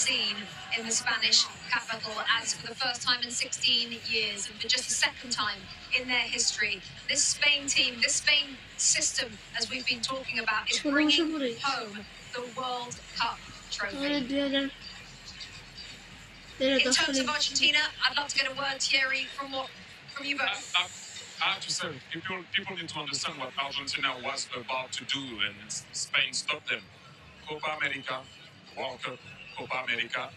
seen in the Spanish capital, as for the first time in 16 years and for just the second time in their history, this Spain team, this Spain system, as we've been talking about, is bringing home the World Cup trophy. In terms of Argentina, I'd love to get a word, Thierry, from you both. I have to say, people need to understand what Argentina was about to do, and Spain stopped them. Copa America, World Cup, Copa America,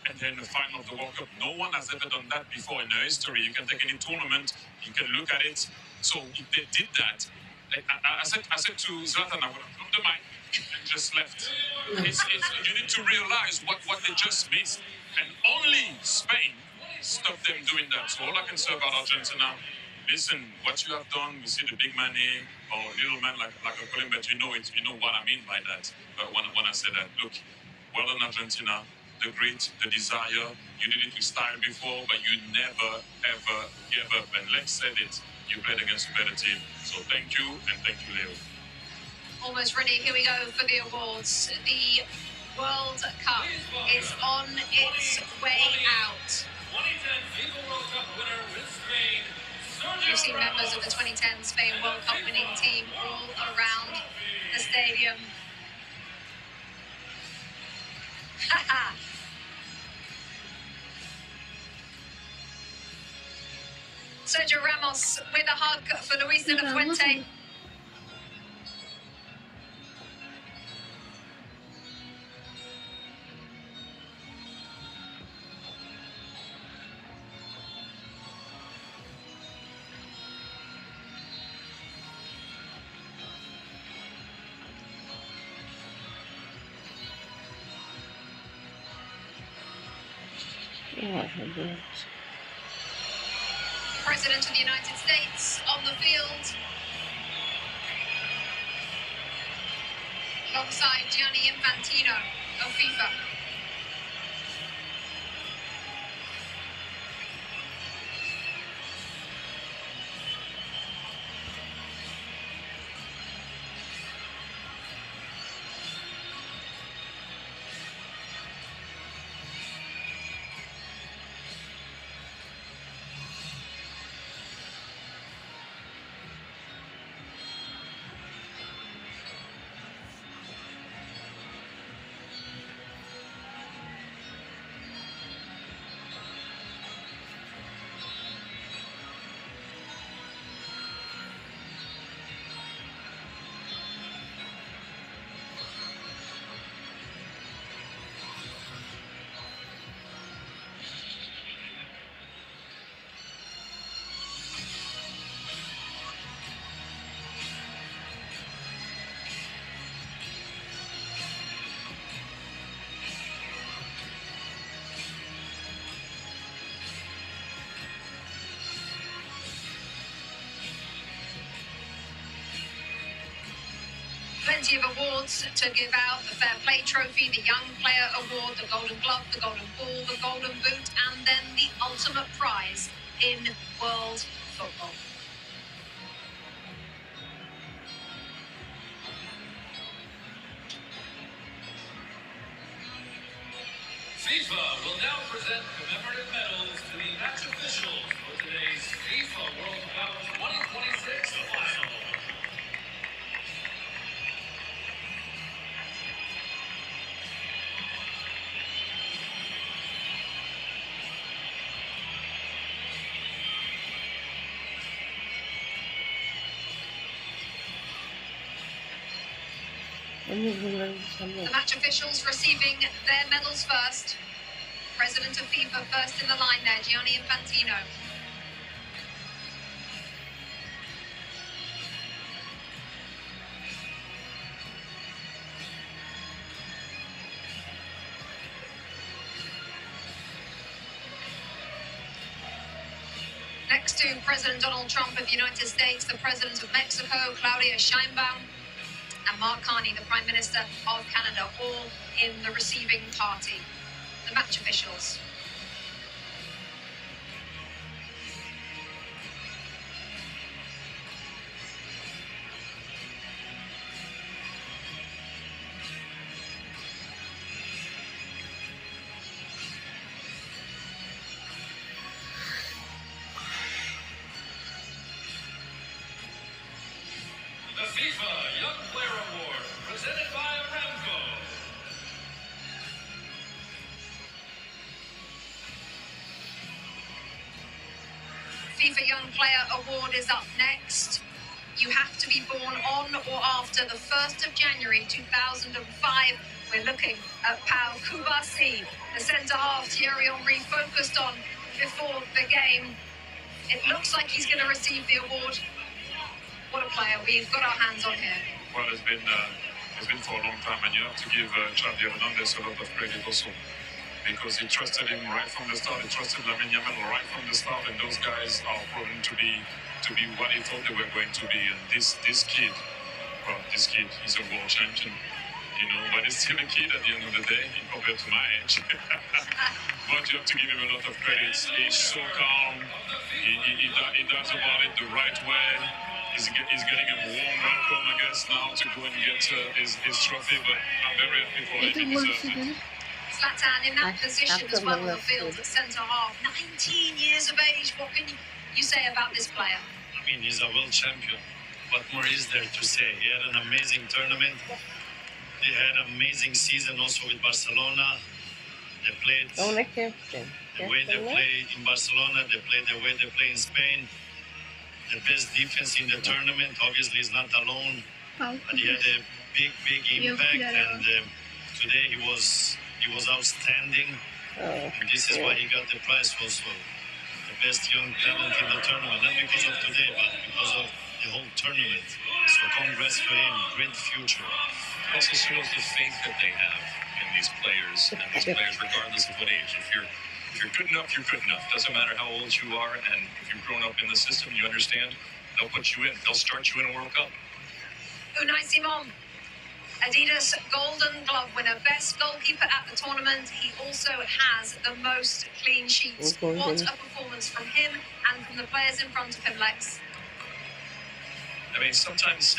and then the final of the World Cup. No one has ever done that before in their history. You can take any tournament, you can look at it. So if they did that, I said to Zlatan, I would have dropped the mic and just left. You need to realize what they just missed. And only Spain stopped them doing that. So all I can say about Argentina, listen, what you have done, we see the big man here, or little man like I call him, but you know it. You know what I mean by that. When I say that, look, well done Argentina, the grit, the desire. You did it with style before, but you never ever gave up. And let's say it, you played against a better team. So thank you, and thank you, Leo. Almost ready. Here we go for the awards. The World Cup is on its way out. 2010 FIFA World Cup winner with Spain. You've seen members of the 2010 Spain World Cup winning team all around the stadium. Sergio Ramos with a hug for Luis de la Fuente. President of the United States on the field, alongside Gianni Infantino of FIFA. Plenty of awards to give out: the Fair Play Trophy, the Young Player Award, the Golden Glove, the Golden Ball, the Golden Boot, and then the ultimate prize in world football. FIFA will now present commemorative medals to the match officials for today's FIFA World Cup 2026 final. The match officials receiving their medals first. President of FIFA first in the line there, Gianni Infantino. Next to President Donald Trump of the United States, the President of Mexico, Claudia Sheinbaum, and Mark Carney, the Prime Minister of Canada, all in the receiving party. The match officials. FIFA Young Player Award is up next. You have to be born on or after the 1st of January 2005. We're looking at Pau Kubasi, the centre-half Thierry Henry focused on before the game. It looks like he's going to receive the award. What a player. We've got our hands on here. Well, it's been for a long time, and you have to give Xavi Hernandez a lot of credit also, because he trusted him right from the start. He trusted Lamine Yamal right from the start, and those guys are proven to be what he thought they were going to be. And this kid, he's a world champion, but he's still a kid at the end of the day compared to my age. But you have to give him a lot of credit. He's so calm. He does about it the right way. He's getting a warm welcome, I guess, now to go and get his trophy. But I'm very happy for him. He deserves it. Zlatan in that position as well on the field at centre half. 19 years of age. What can you say about this player? I mean, he's a world champion. What more is there to say? He had an amazing tournament. He had an amazing season also with Barcelona. They played the way they play in Barcelona. They played the way they play in Spain. The best defense in the tournament. Obviously, he's not alone, but he had a big impact. And today he was outstanding. And this is why he got the prize also. The best young talent in the tournament, not because of today, but because of the whole tournament. So congrats to him, great future. It also shows the faith that they have in these players, and these players, regardless of what age. If you're good enough, you're good enough. Doesn't matter how old you are, and if you've grown up in the system, you understand. They'll put you in. They'll start you in a World Cup. Unai Simon, Adidas Golden Glove winner, best goalkeeper at the tournament. He also has the most clean sheets. What a performance from him and from the players in front of him, Lex. I mean, sometimes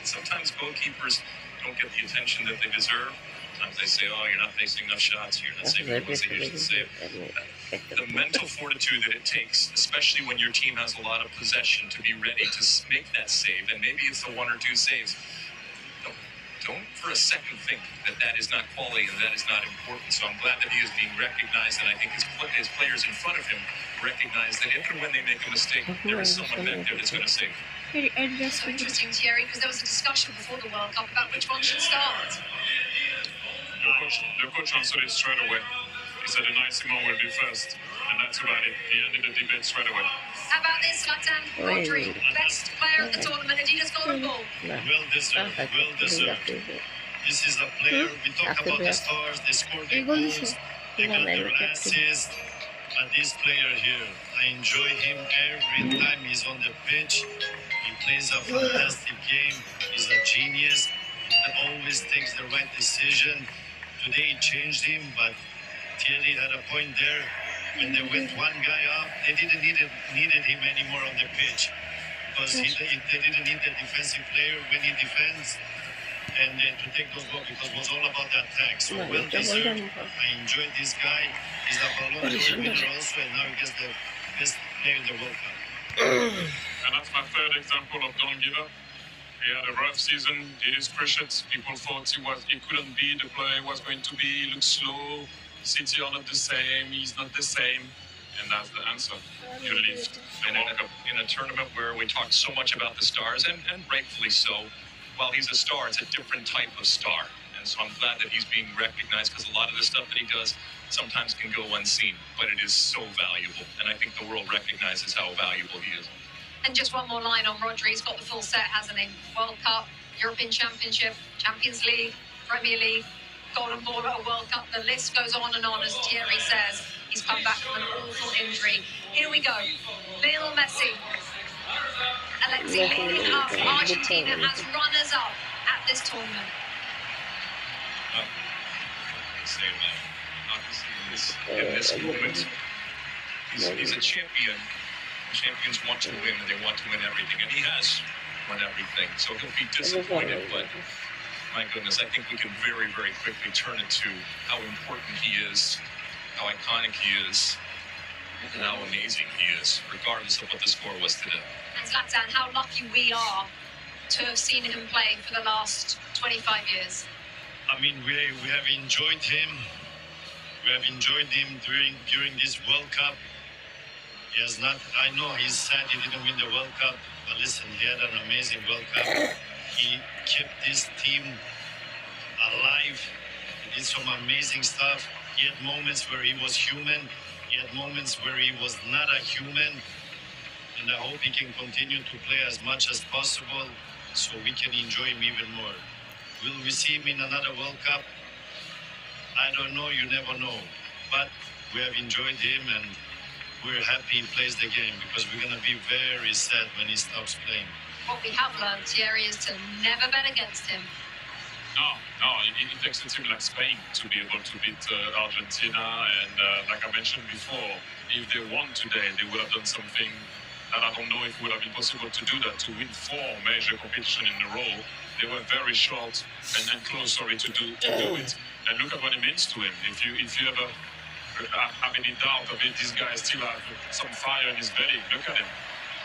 goalkeepers don't get the attention that they deserve. Sometimes they say, "Oh, you're not facing enough shots. You're not saving the ones that you should save." The mental fortitude that it takes, especially when your team has a lot of possession, to be ready to make that save, and maybe it's the 1 or 2 saves. Don't for a second think that is not quality and that is not important. So I'm glad that he is being recognized, and I think his players in front of him recognize that if and when they make a mistake, there is someone back there that's going to save. So interesting, Thierry, because there was a discussion before the World Cup about which one should start. The coach answered it straight away. He said Unai Simon will be first, and that's about it. He ended the debate straight away. How about this, Zlatan? Rodri, best player of the tournament, Adidas Golden Ball. Well deserved. This is a player, we talk about the stars, they score their goals, they got their assists. But this player here, I enjoy him every time he's on the pitch. He plays a fantastic game. He's a genius that always takes the right decision. Today he changed him, but Thierry had a point there. When they went one guy up, they didn't needed him anymore on the pitch, because they didn't need the defensive player when he defends and to take those balls, because it was all about the attack. So well deserved. I enjoyed this guy. He's a Ballon d'Or winner also, and now he gets the best player in the World Cup. And that's my third example of don't give up. He had a rough season, did his cruciates. People thought he couldn't be the player he was going to be. He looked slow. City are not the same. He's not the same. And that's the answer. You lift the World Cup. In a tournament where we talk so much about the stars, and rightfully so, while he's a star, it's a different type of star. And so I'm glad that he's being recognized, because a lot of the stuff that he does sometimes can go unseen, but it is so valuable. And I think the world recognizes how valuable he is. And just one more line on Rodri. He's got the full set, hasn't he? World Cup, European Championship, Champions League, Premier League, Golden Ball at a World Cup. The list goes on and on, as Thierry says. He's come back from an awful injury. Here we go. Lionel Messi. Alexi leading up Argentina as runners-up at this tournament. Say that. Obviously, in this moment, he's a champion. Champions want to win, and they want to win everything, and he has won everything. So he'll be disappointed, but my goodness, I think we can very, very quickly turn it to how important he is, how iconic he is, and how amazing he is, regardless of what the score was today. And Zlatan, how lucky we are to have seen him play for the last 25 years. I mean, we have enjoyed him. We have enjoyed him during this World Cup. He has not. I know he's sad he didn't win the World Cup, but listen, he had an amazing World Cup. He kept this team alive. He did some amazing stuff. He had moments where he was human. He had moments where he was not a human. And I hope he can continue to play as much as possible so we can enjoy him even more. Will we see him in another World Cup? I don't know. You never know. But we have enjoyed him and we're happy he plays the game because we're going to be very sad when he stops playing. What we have learned, Thierry, is to never bet against him. No, it takes a team like Spain to be able to beat Argentina. And like I mentioned before, if they won today, they would have done something that I don't know if it would have been possible to do that, to win 4 major competitions in a row. They were very short and close, to do it. And look at what it means to him. If you ever have any doubt of it, this guy still has some fire in his belly. Look at him.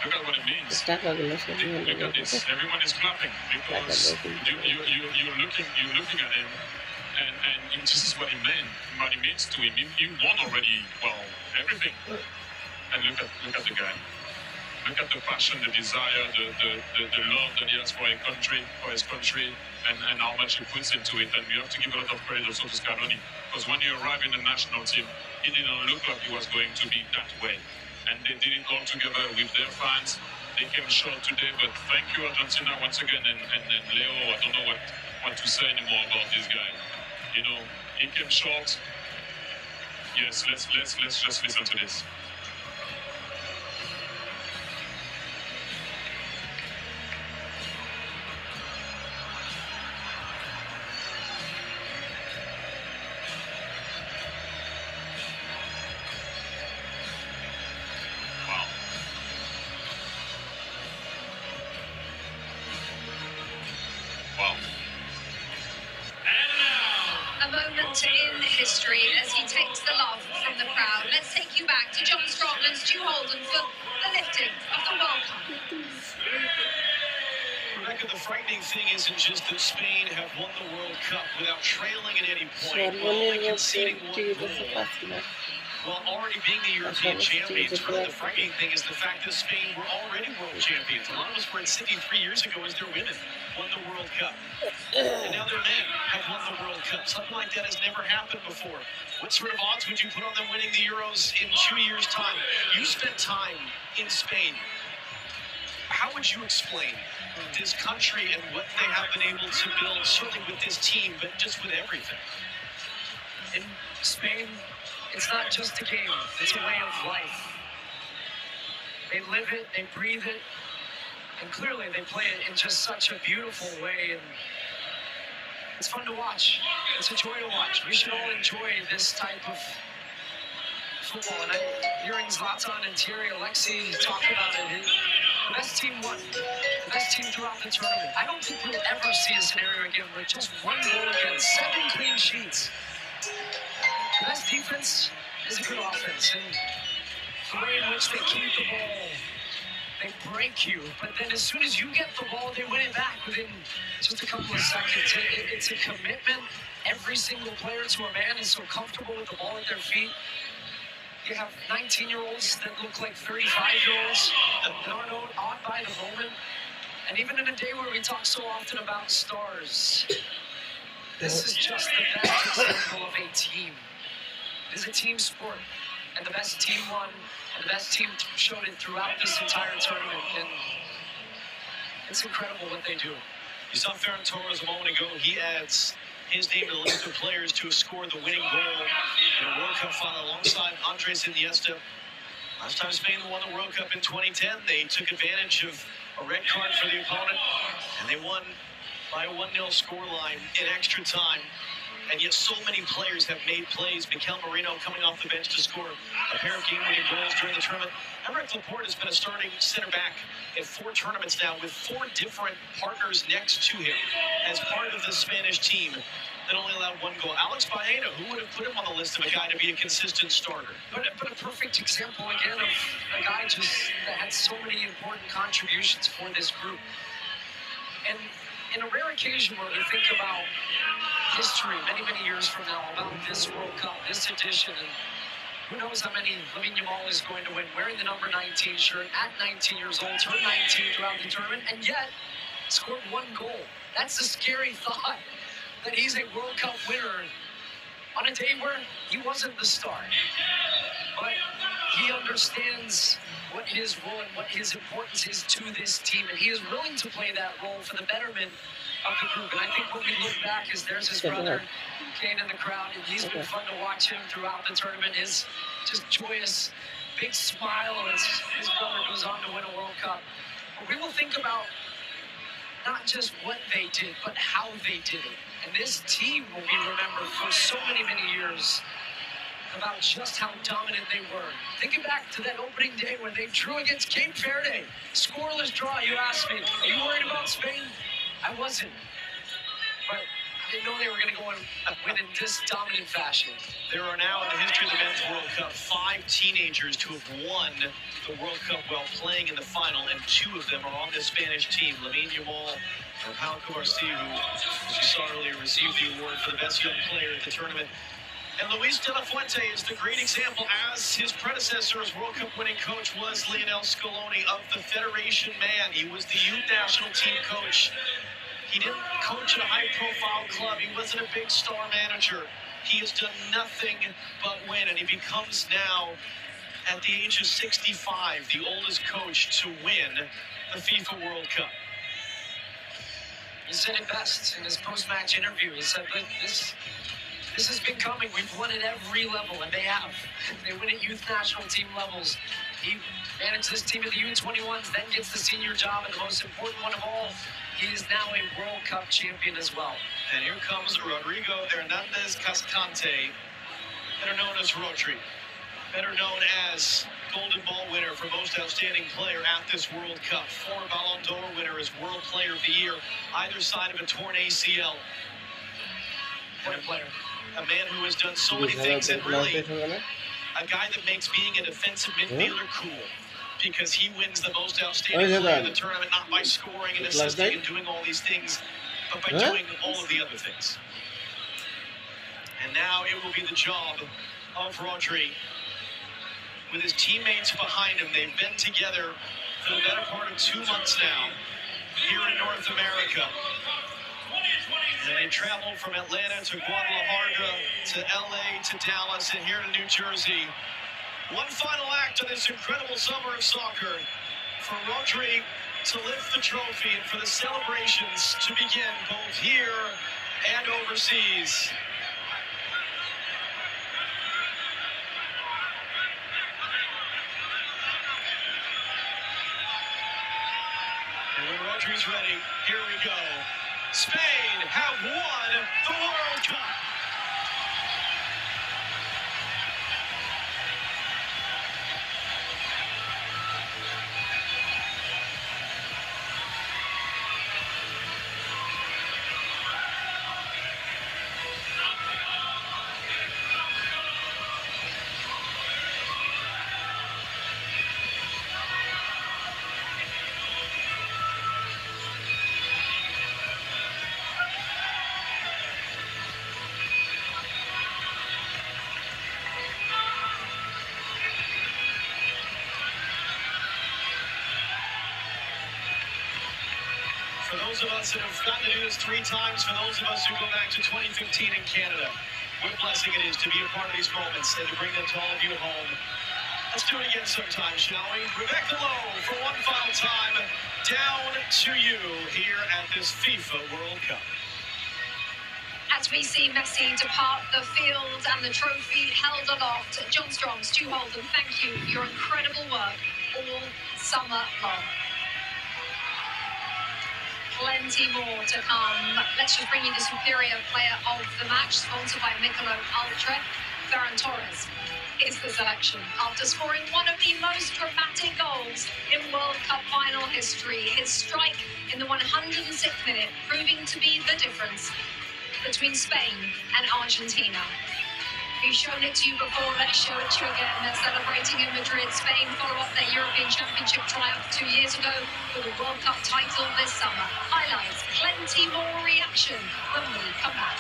Look at what it means. Look at this. Everyone is clapping because you're looking at him, and this is what he means to him. He won already. Well, everything. And look at the guy. Look at the passion, the desire, the love that he has for his country, and how much he puts into it. And you have to give a lot of credit also to Scaloni, because when he arrived in the national team, he didn't look like he was going to be that way. And they did it all together with their fans. They came short today, but thank you, Argentina, once again. And Leo, I don't know what to say anymore about this guy. You know, he came short. Yes, let's just listen to this. In history as he takes the love from the crowd. Let's take you back to John Strotman's Stu Holden for the lifting of the World Cup. Rebecca, the frightening thing isn't just that Spain have won the World Cup without trailing at any point, while only conceding one goal, while already being the European champions. Really, the frightening thing is the fact that Spain were already world champions. A lot of us were in Sydney 3 years ago as their women won the World Cup. And now their men have won the World Cup. Something like that has never happened before. What sort of odds would you put on them winning the Euros in 2 years' time? You spent time in Spain. How would you explain this country and what they have been able to build, certainly with this team, but just with everything? In Spain, it's not just a game, it's a way of life. They live it, they breathe it, and clearly they play it in just such a beautiful way, and it's fun to watch. It's a joy to watch. We should all enjoy this type of football. And hearing Zlatan and Thierry Alexis talk about it, the best team won. The best team throughout the tournament. I don't think we'll ever see a scenario again where just one goal against 7 clean sheets. The best defense is a good offense, and the way in which they keep the ball, they break you, but then as soon as you get the ball, they win it back within just a couple of seconds. It's a commitment. Every single player to a man is so comfortable with the ball at their feet. You have 19-year-olds that look like 35-year-olds that aren't awed by the moment. And even in a day where we talk so often about stars, this is just the best example of a team. It is a team sport, and the best team won, and the best team showed it throughout this entire tournament, and it's incredible what they do. You saw Ferran Torres a moment ago. He adds his name to the list of players to have scored the winning goal in a World Cup final alongside Andres Iniesta. Last time Spain won the World Cup in 2010, they took advantage of a red card for the opponent, and they won by a 1-0 scoreline in extra time. And yet so many players have made plays. Mikel Merino coming off the bench to score a pair of game-winning goals during the tournament. Aymeric Laporte has been a starting center back in 4 tournaments now with 4 different partners next to him as part of the Spanish team that only allowed 1 goal. Alex Baena, who would have put him on the list of a guy to be a consistent starter? But a perfect example, again, of a guy that had so many important contributions for this group. And in a rare occasion where we think about history many years from now, about this World Cup, this edition, and Who knows how many Lamine Yamal is going to win wearing the number 19 shirt at 19 years old, turned 19 throughout the tournament, and yet scored 1 goal. That's a scary thought, that he's a World Cup winner on a day where he wasn't the star. But he understands what his role and what his importance is to this team, and he is willing to play that role for the betterment of the group. And I think when we look back, is there's his brother, Kane, in the crowd, and he's been fun to watch him throughout the tournament. His just joyous, big smile as his brother goes on to win a World Cup. But we will think about not just what they did, but how they did it. And this team will be remembered for so many, many years about just how dominant they were. Thinking back to that opening day when they drew against Cape Verde. Scoreless draw, you asked me. Are you worried about Spain? I wasn't. But I didn't know they were going to go and win in this dominant fashion. There are now in the history of the Men's World Cup 5 teenagers to have won the World Cup while playing in the final, and 2 of them are on the Spanish team. Lamine Yamal and Pau Cubarsí, who, as you saw earlier, received the award for the best young player at the tournament. And Luis de la Fuente is the great example, as his predecessor as World Cup winning coach was Lionel Scaloni, of the Federation man. He was the youth national team coach. He didn't coach at a high-profile club. He wasn't a big star manager. He has done nothing but win, and he becomes now, at the age of 65, the oldest coach to win the FIFA World Cup. He said it best in his post-match interview. He said, "Look, this has been coming. We've won at every level," and they have. They win at youth national team levels. He managed this team at the U21s, then gets the senior job, and the most important one of all, he is now a World Cup champion as well. And here comes Rodrigo Hernandez Cascante, better known as Rodri, better known as Golden Ball winner for most outstanding player at this World Cup, former Ballon d'Or winner as World Player of the Year, either side of a torn ACL. What a player. A man who has done so many things, and really a guy that makes being a defensive midfielder cool, because he wins the most outstanding player in the tournament, not by scoring and assisting and doing all these things, but by doing all of the other things. And now it will be the job of Rodri. With his teammates behind him, they've been together for the better part of 2 months now here in North America. And they traveled from Atlanta to Guadalajara to LA to Dallas and here to New Jersey. One final act of this incredible summer of soccer for Rodri to lift the trophy and for the celebrations to begin both here and overseas. And when Rodri's ready, here we go. Spain have won the World Cup. For those of us that have gotten to do this 3 times, for those of us who go back to 2015 in Canada, what a blessing it is to be a part of these moments and to bring them to all of you at home. Let's do it again sometime, shall we? Rebecca Lowe, for one final time, down to you here at this FIFA World Cup. As we see Messi depart the field and the trophy held aloft, John Strong, Stu Holden, thank you for your incredible work all summer long. Plenty more to come. Let's just bring you the superior player of the match, sponsored by Michelob Ultra. Ferran Torres is the selection after scoring one of the most dramatic goals in World Cup final history. His strike in the 106th minute, proving to be the difference between Spain and Argentina. We've shown it to you before, let's show it to you again. They're celebrating in Madrid. Spain follow up their European Championship triumph 2 years ago with a World Cup title this summer. Highlights, plenty more reaction when we come back.